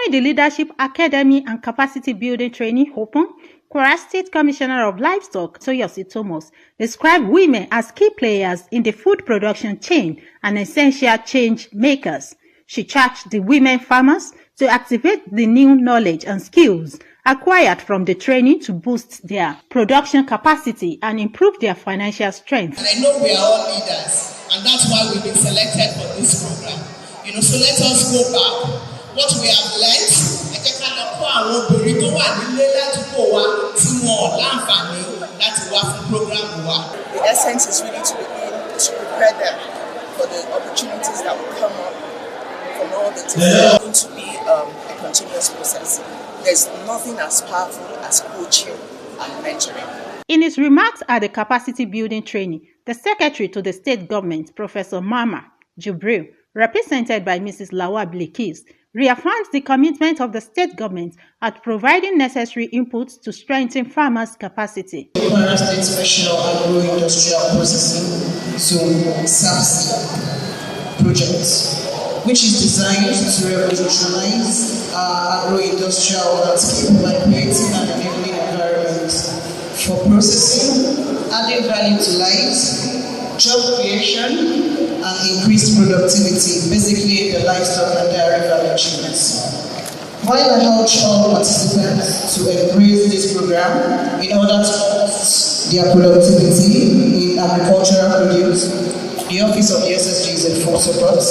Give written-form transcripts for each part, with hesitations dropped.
During the Leadership Academy and Capacity Building Training Open, Kwara State Commissioner of Livestock, Toyosi Thomas, described women as key players in the food production chain and essential change makers. She charged the women farmers to activate the new knowledge and skills acquired from the training to boost their production capacity and improve their financial strength. And I know we are all leaders, and that's why we've been selected for this program. So let us go back. What we have learned, the essence is really to begin to prepare them for the opportunities that will come up from all the different to be a continuous process. There's nothing as powerful as coaching and mentoring. In his remarks at the capacity building training, the Secretary to the State Government, Professor Mama Jubril, represented by Mrs. Lawa Blikis, reaffirms the commitment of the state government at providing necessary inputs to strengthen farmers' capacity. The Kwara State Special Agro-Industrial Processing Zone SAPZ project, which is designed to revolutionize our agro-industrial landscape by creating an enabling environment for processing, adding value to life, job creation, and increased productivity, basically the livestock and dairy value chains. While I urge all participants to embrace this program in order to boost their productivity in agricultural produce, the Office of the SSG is in full support,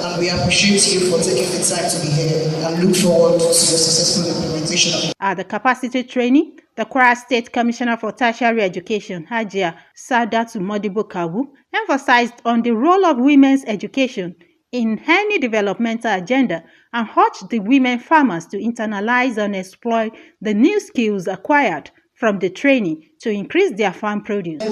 and we appreciate you for taking the time to be here and look forward to your successful implementation of it. At the capacity training, the Kwara State Commissioner for Tertiary Education, Hajia Sadatu Modibo Kawu, emphasized on the role of women's education in any developmental agenda and urged the women farmers to internalize and exploit the new skills acquired from the training to increase their farm produce.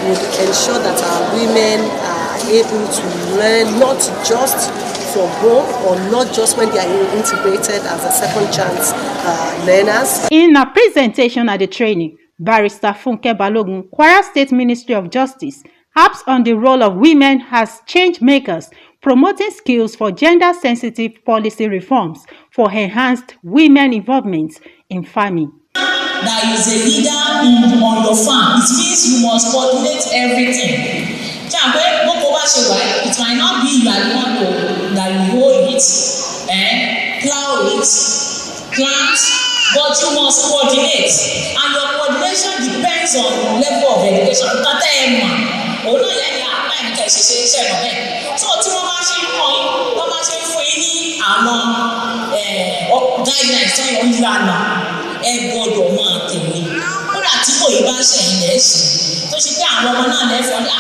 Would ensure that our women are able to learn not just from home or not just when they are integrated as a second chance learners. In a presentation at the training, Barrister Funke Balogun, Kwara State Ministry of Justice, harps on the role of women as change makers, promoting skills for gender-sensitive policy reforms for enhanced women involvement in farming. That is a leader on your farm. It means you must coordinate everything. It might not be you are the one that you hold it, plow it, plant, but you must coordinate. And your coordination depends on level of education. So guidelines gbọ́dọ̀ máa tẹ̀lé kódà tí kò yí bá ṣẹ̀yìn lẹ́sìn tó ṣe pé àwọn ọmọ náà lẹ́fọ̀ọ́ ní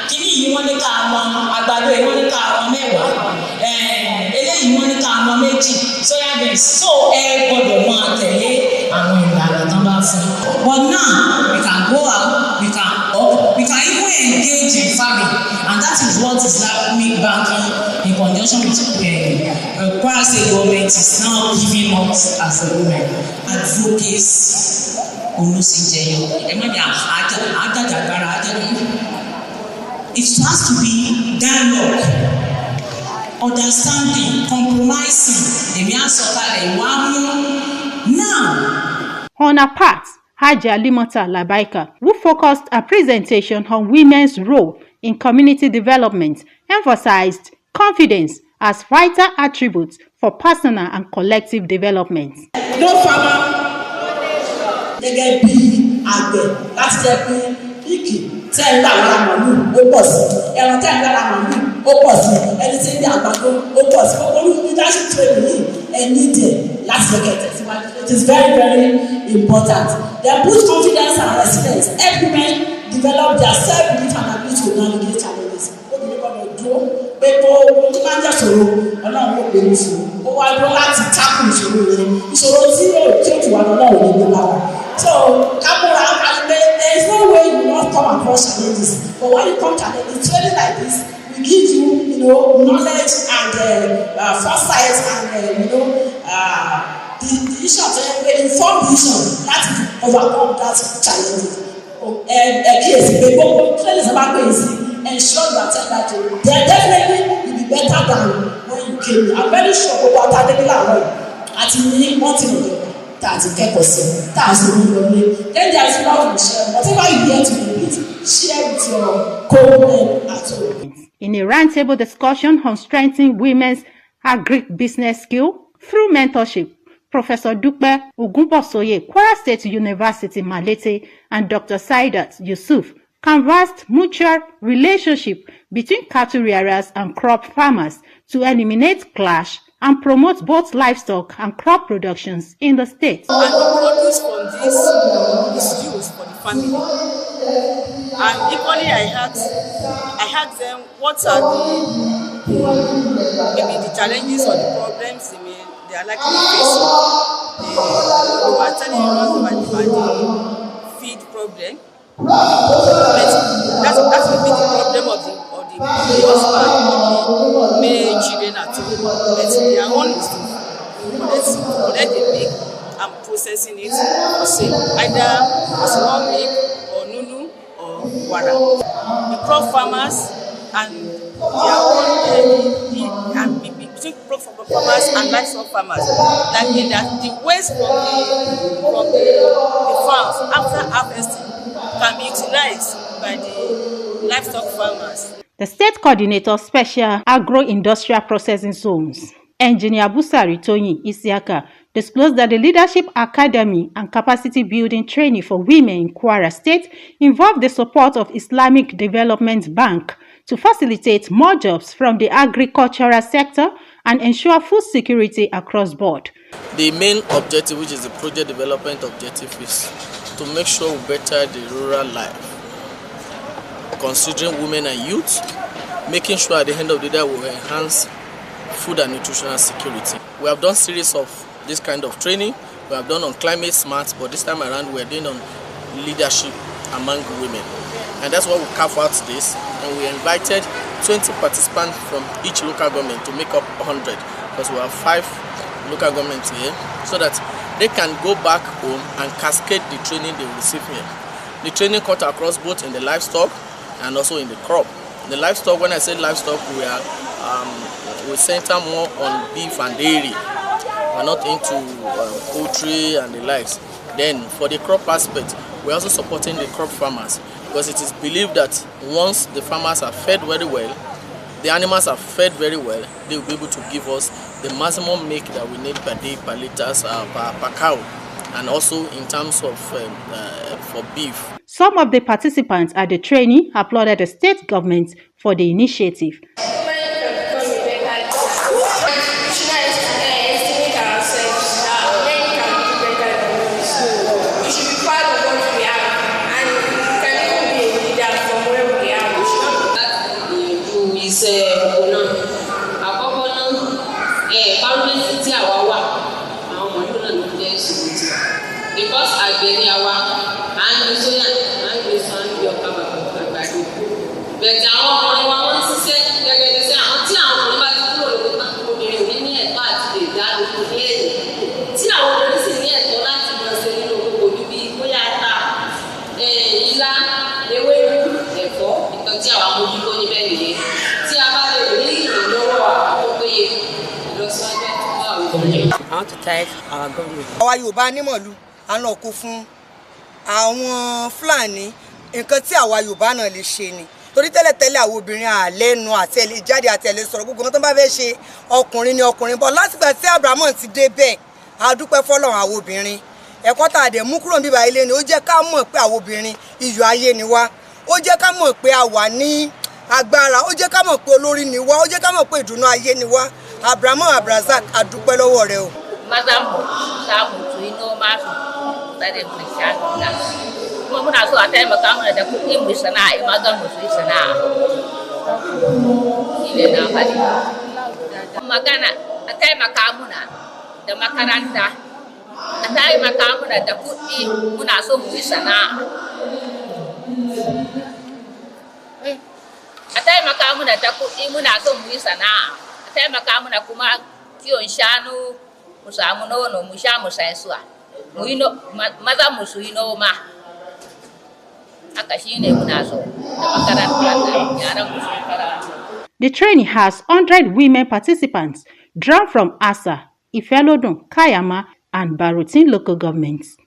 kíní yìí wọ́n ní ká mọ àgbàdo yìí wọ́n ní ká mọ mẹ́wàá eléyìí wọ́n ní ká mọ méjì soya beans so gbọ́dọ̀ máa tẹ̀lé àwọn ìlànà tó bá fún. But now we can go out, we can even engage in farming, and that is what Islamic banking in conjunction with Kwara State government is now giving us as a women. Advocates olùsìnjẹyọ ẹ má ní àjàgbára It has to be dialogue, understanding, compromising. Now, on her part, Haja Limota Labaika, who focused her presentation on women's role in community development, emphasized confidence as vital attributes for personal and collective development. No farmer, they get big agbe. That's the big. Tell that one, and tell that one, anything that leadership training and needed. It is very, very important. They boost confidence and resilience. Help women develop their self-belief and ability to navigate challenges. So, there is no way you will not come across challenges. But when you come challenges, training like this will give you, knowledge and foresight and the vision, informed vision that overcome that challenge. Ensure you attend that training. They definitely will be better than when you came. I'm very sure people are taking that at the one thing that's a purpose. That's the then there's a lot to share. Whatever you hear to repeat, share with your co-men at home. In a roundtable discussion on strengthening women's agri-business skills through mentorship, Professor Dupe Ogunbosoye, Kwara State University, Malete, and Dr. Saidat Yusuf canvassed mutual relationship between cattle rearers and crop farmers to eliminate clash and promote both livestock and crop productions in the state. And the produce from this is used for the family. And equally, I asked them what are maybe the challenges or the problems they are likely facing. They were telling us about the feed problem. But that will be the problem of the husband or the male children at home. But their own is to collect the milk and processing it for sale, either as raw milk or nunu or wara. The crop farmers and their own and between crop farmers and livestock farmers, like that the waste from the farms after harvesting can be utilized by the livestock farmers. The State Coordinator Special Agro-Industrial Processing Zones, Engineer Busari Tony Isiaka, disclosed that the Leadership Academy and Capacity Building Training for Women in Kwara State involved the support of Islamic Development Bank to facilitate more jobs from the agricultural sector and ensure food security across board. The main objective, which is the project development objective, is to make sure we better the rural life, considering women and youth, making sure at the end of the day we will enhance food and nutritional security. We have done series of this kind of training. We have done on climate smart, but this time around we are doing on leadership among women. And that's why we carved out this, and we invited 20 participants from each local government to make up 100, because we have 5 local governments here, so that they can go back home and cascade the training they receive here. The training cut across both in the livestock and also in the crop. The livestock, when I say livestock, we center more on beef and dairy. We're not into poultry and the likes. Then for the crop aspect, we're also supporting the crop farmers, because it is believed that once the farmers are fed very well, the animals are fed very well, they will be able to give us the maximum milk that we need per day, per liters, per cow, and also in terms of for beef. Some of the participants at the training applauded the state government for the initiative. Because àgbẹ̀ àwa à ń gbé sóyà à ń gbé sọ à ń gbé ọkà bàbà àgbàdo bẹ̀tẹ̀ àwọn ọkùnrin wa wọ́n ń ṣiṣẹ́ gẹ́gẹ́ bí sẹ́ àwọn tí àwọn ọkùnrin bá ti kúrò lóko náà obìnrin ò ní ní ẹ̀tọ́ àti lè dá lóko ní èyí tí àwọn obìnrin sì ní ẹ̀tọ́ láti máa ṣe nínú oko bíbí bóyá ata ilá ewédú ẹ̀fọ́ nǹkan tí àwọn amójútó want to thank our government. Àwa Yorùbá ní mọ̀lú à ń lọ kó fún àwọn Fúlàní nǹkan tí àwa Yorùbá náà lè ṣe ni. Torí tẹ́lẹ̀tẹ́lẹ̀ àwọn obìnrin àlẹ́nu àtẹ̀lé jáde àtẹ̀lé sọ̀rọ̀ gbogbo tó bá fẹ́ ṣe ọkùnrin ni ọkùnrin bọ̀ látìgbà tí Abrahamu ti dé bẹ́ẹ̀ a dúpẹ́ fọ́lọ́run àwọn obìnrin ẹ̀kọ́ tá a dẹ̀ mú kúrò níbà ilé ni ó jẹ́ ká mọ̀ pé àwọn obìnrin iyọ̀ ayé ni wá ó jẹ́ ká mọ̀ pé a wà ní agbára ó jẹ́ ká mọ̀ pé olórí ni wá ó jẹ́ ká mọ̀ pé ìdùnnú ayé ni wá Abrahamu Abrazak a dúpẹ́ lọ́wọ́ rẹ o. Madam Samu to ino masu tare mu shakuna kuma muna so a taimaka mana da kuɗi mu sana'a in mazan mu su yi sana'a shine na faɗi magana a taimaka muna da makaranta a taimaka muna da kuɗi muna so mu yi sana'a a taimaka muna da kuɗi muna so mu yi sana'a a taimaka muna kuma kiwon shanu mu samu nono mu sha mu sai suwa mu yi maza mu su yi noma haka shine muna so da makaranta da yaran mu su karatu. The training has 100 women participants drawn from Asa, Ifelodun, Kayama, and Barutin local governments.